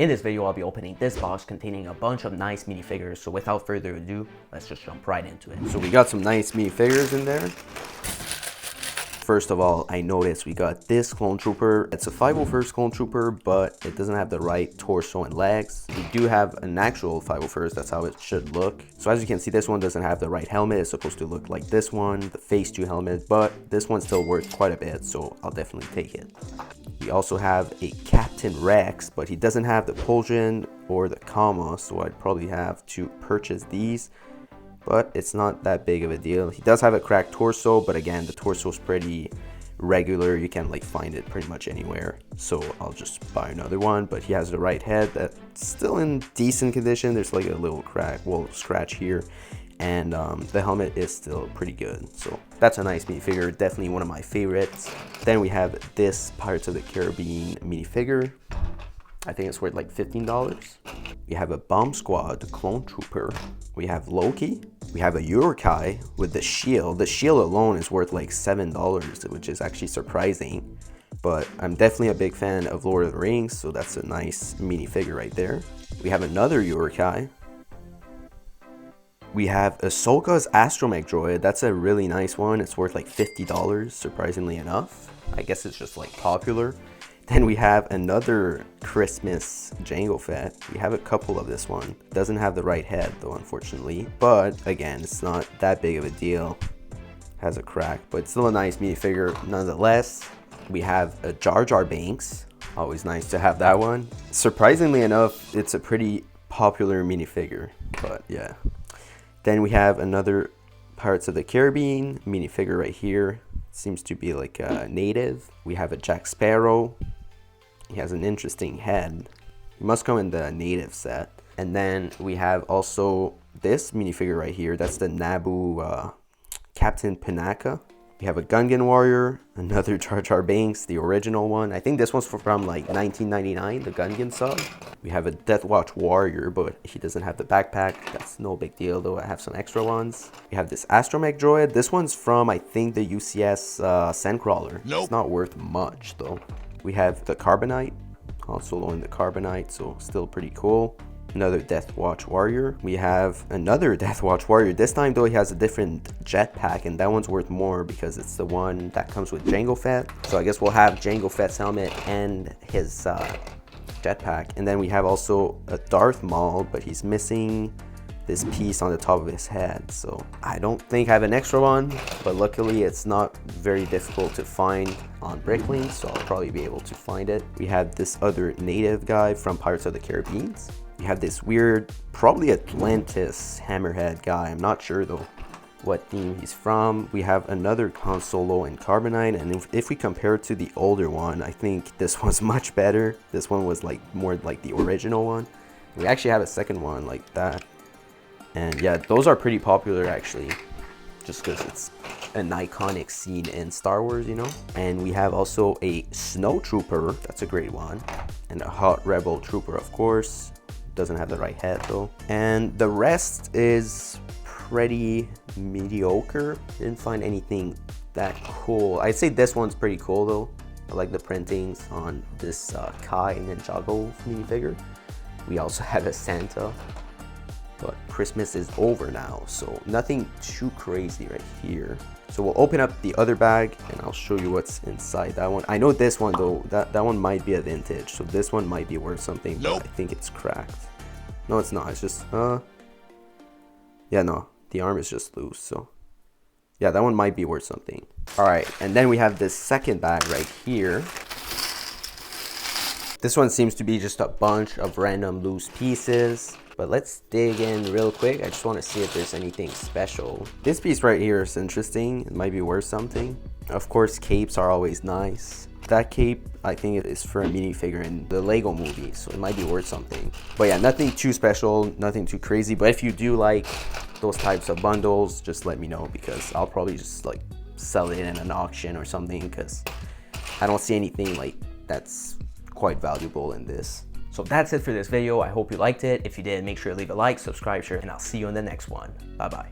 In this video, I'll be opening this box containing a bunch of nice minifigures, so without further ado, let's just jump right into it. So we got some nice minifigures in there. First of all, I noticed we got this clone trooper. It's a 501st clone trooper, but it doesn't have the right torso and legs. We do have an actual 501st, that's how it should look. So as you can see, this one doesn't have the right helmet. It's supposed to look like this one, the phase 2 helmet, but this one's still worth quite a bit, so I'll definitely take it. We also have a Captain Rex, but he doesn't have the Pulsion or the comma, so I'd probably have to purchase these. But it's not that big of a deal. He does have a cracked torso, but again, the torso is pretty regular. You can like find it pretty much anywhere. So I'll just buy another one, but he has the right head that's still in decent condition. There's like a little crack, well, scratch here. And the helmet is still pretty good. So that's a nice minifigure, definitely one of my favorites. Then we have this Pirates of the Caribbean minifigure. I think it's worth like $15. We have a Bomb Squad clone trooper. We have Loki. We have a Yurkai with the shield. The shield alone is worth like $7, which is actually surprising. But I'm definitely a big fan of Lord of the Rings, so that's a nice minifigure right there. We have another Yurkai. We have Ahsoka's Astromech droid. That's a really nice one. It's worth like $50, surprisingly enough. I guess it's just like popular. Then we have another Christmas Jango Fett. We have a couple of this one. Doesn't have the right head though, unfortunately. But again, it's not that big of a deal. Has a crack, but still a nice minifigure nonetheless. We have a Jar Jar Binks. Always nice to have that one. Surprisingly enough, it's a pretty popular minifigure, but yeah. Then we have another Pirates of the Caribbean minifigure right here. Seems to be like a native. We have a Jack Sparrow. He has an interesting head. He must come in the native set. And then we have also this minifigure right here. That's the Naboo Captain Panaka. We have a Gungan Warrior, another Jar Jar Binks, the original one. I think this one's from like 1999, the Gungan sub. We have a Death Watch Warrior, but he doesn't have the backpack. That's no big deal, though I have some extra ones. We have this Astromech droid. This one's from, I think, the UCS Sandcrawler. Nope. It's not worth much, though. We have the Carbonite, Han Solo in the Carbonite, so still pretty cool. Another Death Watch Warrior. We have another Death Watch Warrior. This time though, he has a different jetpack, and that one's worth more because it's the one that comes with Jango Fett. So I guess we'll have Jango Fett's helmet and his jetpack. And then we have also a Darth Maul, but he's missing this piece on the top of his head. So I don't think I have an extra one, but luckily it's not very difficult to find on Bricklink, so I'll probably be able to find it. We have this other native guy from Pirates of the Caribbean. We have this weird, probably Atlantis hammerhead guy. I'm not sure though what theme he's from. We have another Han Solo in Carbonite, and if we compare it to the older one, I think this one's much better. This one was like more like the original one. We actually have a second one like that. And yeah, those are pretty popular actually, just because it's an iconic scene in Star Wars, you know. And we have also a Snow Trooper. That's a great one. And a Hot Rebel Trooper, of course. Doesn't have the right head though. And the rest is pretty mediocre. Didn't find anything that cool. I'd say this one's pretty cool though. I like the printings on this Kai Ninjago minifigure. We also have a Santa, but Christmas is over now, so nothing too crazy right here. So we'll open up the other bag and I'll show you what's inside that one. I know this one though, that one might be a vintage, so this one might be worth something. Nope. But I think it's cracked. No, it's not. It's just yeah, no, the arm is just loose. So yeah, that one might be worth something. All right, and then we have this second bag right here. This one seems to be just a bunch of random loose pieces. But let's dig in real quick. I just want to see if there's anything special. This piece right here is interesting. It might be worth something. Of course, capes are always nice. That cape, I think it is for a minifigure in the Lego movie, so it might be worth something. But yeah, nothing too special, nothing too crazy. But if you do like those types of bundles, just let me know, because I'll probably just like sell it in an auction or something, because I don't see anything like that's quite valuable in this. So that's it for this video. I hope you liked it. If you did, make sure to leave a like, subscribe, share, and I'll see you in the next one. Bye bye.